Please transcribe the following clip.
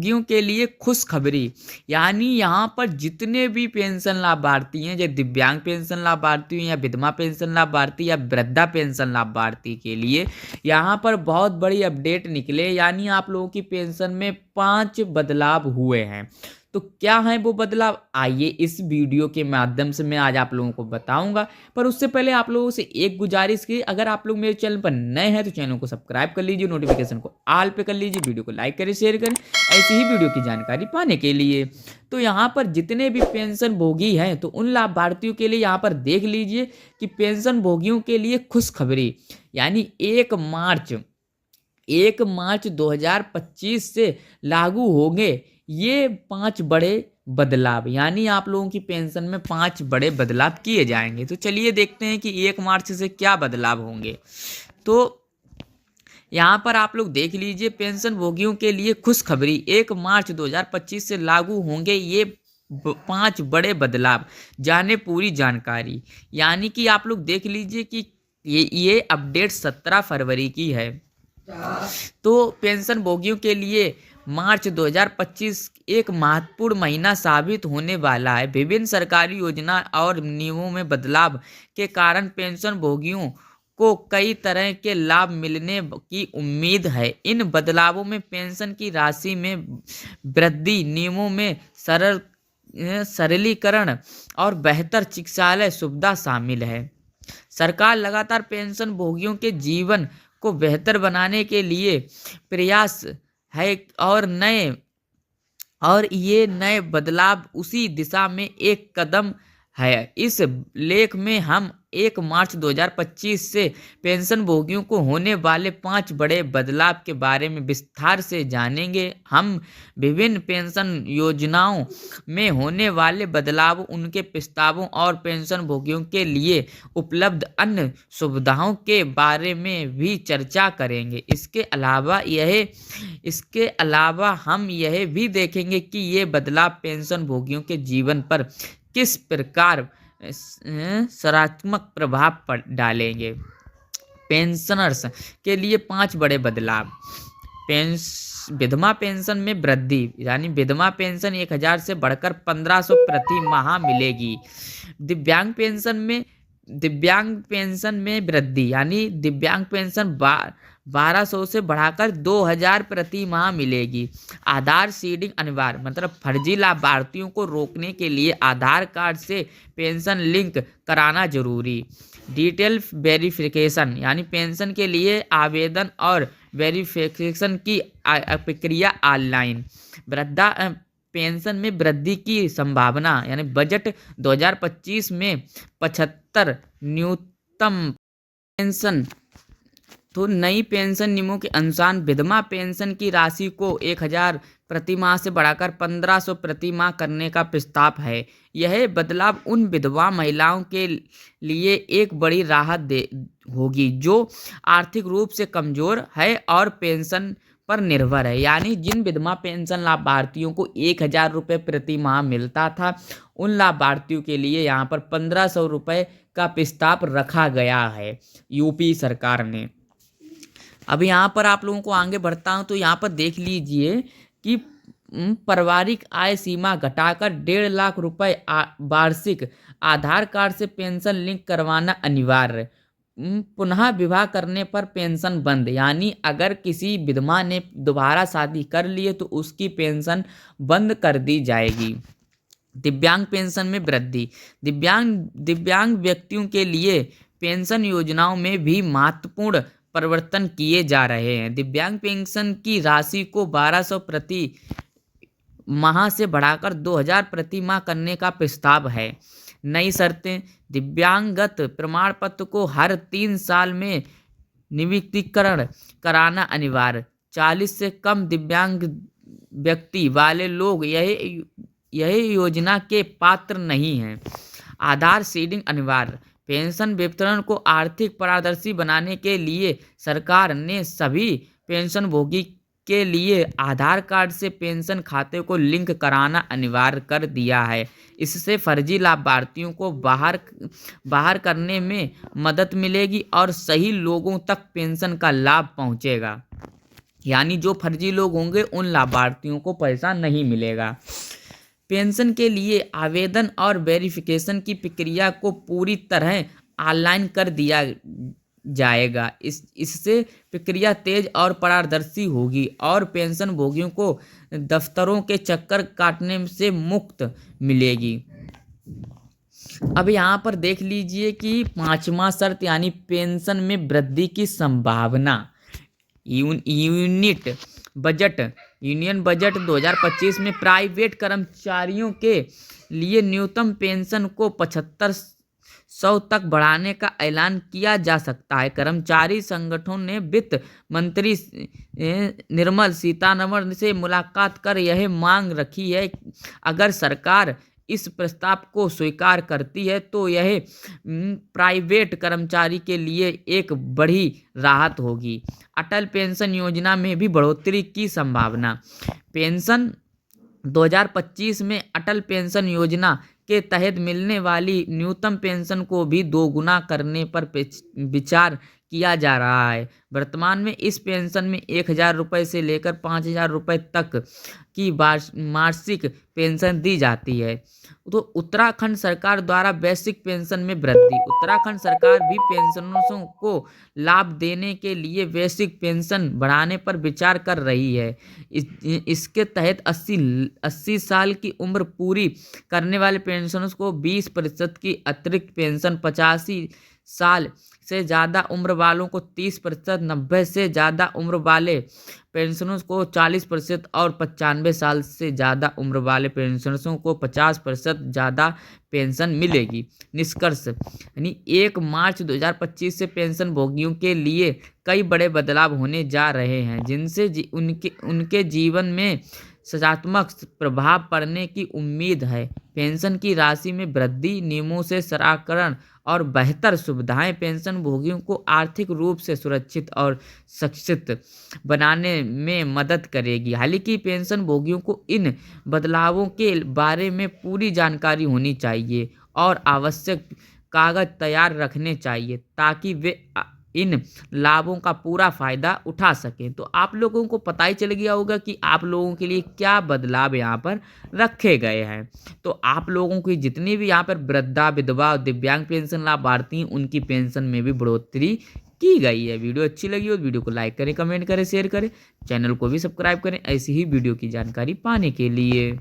भोगियों के लिए खुशखबरी। यानी यहाँ पर जितने भी पेंशन लाभार्थी हैं, जो दिव्यांग पेंशन लाभार्थी हैं या विधवा पेंशन लाभार्थी या वृद्धा पेंशन लाभार्थी के लिए यहाँ पर बहुत बड़ी अपडेट निकले। यानी आप लोगों की पेंशन में 5 बदलाव हुए हैं। तो क्या है वो बदलाव, आइए इस वीडियो के माध्यम से मैं आज आप लोगों को बताऊंगा। पर उससे पहले आप लोगों से एक गुजारिश की, अगर आप लोग मेरे चैनल पर नए हैं तो चैनल को सब्सक्राइब कर लीजिए, नोटिफिकेशन को ऑल पे कर लीजिए, वीडियो को लाइक करें, शेयर करें ऐसी ही वीडियो की जानकारी पाने के लिए। तो यहाँ पर जितने भी पेंशन भोगी हैं तो उन लाभार्थियों के लिए यहाँ पर देख लीजिए कि पेंशन भोगियों के लिए खुशखबरी। यानी 1 मार्च 2025 से लागू होंगे ये 5 बड़े बदलाव। यानी आप लोगों की पेंशन में 5 बड़े बदलाव किए जाएंगे। तो चलिए देखते हैं कि 1 मार्च से क्या बदलाव होंगे। तो यहाँ पर आप लोग देख लीजिए, पेंशन भोगियों के लिए खुशखबरी, 1 मार्च 2025 से लागू होंगे ये 5 बड़े बदलाव। जाने पूरी जानकारी। यानी कि आप लोग देख लीजिए कि ये अपडेट 17 फरवरी की है। तो पेंशन भोगियों के लिए मार्च 2025 एक महत्वपूर्ण महीना साबित होने वाला है। विभिन्न सरकारी योजना और नियमों में बदलाव के कारण पेंशन भोगियों को कई तरह के लाभ मिलने की उम्मीद है। इन बदलावों में पेंशन की राशि में वृद्धि, नियमों में सरलीकरण और बेहतर चिकित्सालय सुविधा शामिल है। सरकार लगातार पेंशन भोगियों के जीवन को बेहतर बनाने के लिए प्रयास है और ये नए बदलाव उसी दिशा में एक कदम है। इस लेख में हम 1 मार्च 2025 से पेंशन भोगियों को होने वाले 5 बड़े बदलाव के बारे में विस्तार से जानेंगे। हम विभिन्न पेंशन योजनाओं में होने वाले बदलाव, उनके प्रस्तावों और पेंशन भोगियों के लिए उपलब्ध अन्य सुविधाओं के बारे में भी चर्चा करेंगे। इसके अलावा हम यह भी देखेंगे कि ये बदलाव पेंशन भोगियों के जीवन पर किस प्रकार सकारात्मक प्रभाव डालेंगे। पेंशनर्स के लिए 5 बड़े बदलाव। विधवा पेंशन में वृद्धि, यानी विधवा पेंशन 1000 से बढ़कर 1500 प्रति माह मिलेगी। दिव्यांग पेंशन में वृद्धि, यानी दिव्यांग पेंशन 1200 से बढ़ाकर 2000 प्रति माह मिलेगी। आधार सीडिंग अनिवार्य, मतलब फर्जी लाभार्थियों को रोकने के लिए आधार कार्ड से पेंशन लिंक कराना जरूरी। डिटेल वेरिफिकेशन, यानी पेंशन के लिए आवेदन और वेरिफिकेशन की प्रक्रिया ऑनलाइन। वृद्धा पेंशन में वृद्धि की संभावना, यानी बजट 2025 में 75 न्यूनतम पेंशन। तो नई पेंशन नियमों के अनुसार विधवा पेंशन की राशि को 1000 प्रति माह से बढ़ाकर 1500 प्रति माह करने का प्रस्ताव है। यह बदलाव उन विधवा महिलाओं के लिए एक बड़ी राहत होगी जो आर्थिक रूप से कमजोर है और पेंशन पर निर्भर है। यानी जिन विधवा पेंशन लाभार्थियों को 1000 रुपये प्रति माह मिलता था, उन लाभार्थियों के लिए यहाँ पर 1500 रुपये का प्रस्ताव रखा गया है यूपी सरकार ने। अब यहाँ पर आप लोगों को आगे बढ़ता हूँ तो यहाँ पर देख लीजिए कि पारिवारिक आय सीमा घटाकर 1.5 लाख रुपए वार्षिक। आधार कार्ड से पेंशन लिंक करवाना अनिवार्य। पुनः विवाह करने पर पेंशन बंद, यानी अगर किसी विधवा ने दोबारा शादी कर लिए तो उसकी पेंशन बंद कर दी जाएगी। दिव्यांग पेंशन में वृद्धि। दिव्यांग व्यक्तियों के लिए पेंशन योजनाओं में भी महत्वपूर्ण परिवर्तन किए जा रहे हैं। दिव्यांग पेंशन की राशि को 1200 प्रति माह से बढ़ाकर 2000 प्रति माह करने का प्रस्ताव है। नई शर्तें। दिव्यांगत प्रमाण पत्र को हर 3 साल में नवीनीकरण कराना अनिवार्य। 40 से कम दिव्यांग व्यक्ति वाले लोग यह योजना के पात्र नहीं हैं। आधार सीडिंग अनिवार्य। पेंशन वितरण को आर्थिक पारदर्शी बनाने के लिए सरकार ने सभी पेंशन भोगी के लिए आधार कार्ड से पेंशन खाते को लिंक कराना अनिवार्य कर दिया है। इससे फर्जी लाभार्थियों को बाहर करने में मदद मिलेगी और सही लोगों तक पेंशन का लाभ पहुंचेगा। यानी जो फर्जी लोग होंगे उन लाभार्थियों को पैसा नहीं मिलेगा। पेंशन के लिए आवेदन और वेरिफिकेशन की प्रक्रिया को पूरी तरह ऑनलाइन कर दिया जाएगा। इससे प्रक्रिया तेज और पारदर्शी होगी और पेंशन भोगियों को दफ्तरों के चक्कर काटने से मुक्त मिलेगी। अब यहाँ पर देख लीजिए कि पांचवा शर्त यानी पेंशन में वृद्धि की संभावना। यूनिट बजट यूनियन बजट 2025 में प्राइवेट कर्मचारियों के लिए न्यूनतम पेंशन को 7500 तक बढ़ाने का ऐलान किया जा सकता है। कर्मचारी संगठनों ने वित्त मंत्री निर्मला सीतारमण से मुलाकात कर यह मांग रखी है। अगर सरकार इस प्रस्ताव को स्वीकार करती है तो यह प्राइवेट कर्मचारी के लिए एक बड़ी राहत होगी। अटल पेंशन योजना में भी बढ़ोतरी की संभावना। पेंशन 2025 में अटल पेंशन योजना के तहत मिलने वाली न्यूनतम पेंशन को भी दोगुना करने पर विचार किया जा रहा है। वर्तमान में इस पेंशन में 1000 रुपये से लेकर 5000 रुपये तक की मासिक पेंशन दी जाती है। तो उत्तराखंड सरकार द्वारा बेसिक पेंशन में वृद्धि। उत्तराखंड सरकार भी पेंशनर्स को लाभ देने के लिए बेसिक पेंशन बढ़ाने पर विचार कर रही है। इसके तहत 80 साल की उम्र पूरी करने वाले पेंशनर्स को 20% की अतिरिक्त पेंशन, 85 साल से ज़्यादा उम्र वालों को 30%, 90 से ज़्यादा उम्र वाले पेंशनर्स को 40% और 95 साल से ज़्यादा उम्र वाले पेंशनर्सों को 50% ज़्यादा पेंशन मिलेगी। निष्कर्ष यानी 1 मार्च 2025 से पेंशन भोगियों के लिए कई बड़े बदलाव होने जा रहे हैं, जिनसे उनके जीवन में सकारात्मक प्रभाव पड़ने की उम्मीद है। पेंशन की राशि में वृद्धि, नियमों से सरलीकरण और बेहतर सुविधाएं पेंशन भोगियों को आर्थिक रूप से सुरक्षित और सशक्त बनाने में मदद करेगी। हालांकि पेंशन भोगियों को इन बदलावों के बारे में पूरी जानकारी होनी चाहिए और आवश्यक कागज तैयार रखने चाहिए ताकि वे इन लाभों का पूरा फायदा उठा सकें। तो आप लोगों को पता ही चल गया होगा कि आप लोगों के लिए क्या बदलाव यहाँ पर रखे गए हैं। तो आप लोगों की जितनी भी यहाँ पर वृद्धा, विधवा और दिव्यांग पेंशन लाभार्थी हैं, उनकी पेंशन में भी बढ़ोतरी की गई है। वीडियो अच्छी लगी हो तो वीडियो को लाइक करें, कमेंट करें, शेयर करें, चैनल को भी सब्सक्राइब करें ऐसी ही वीडियो की जानकारी पाने के लिए।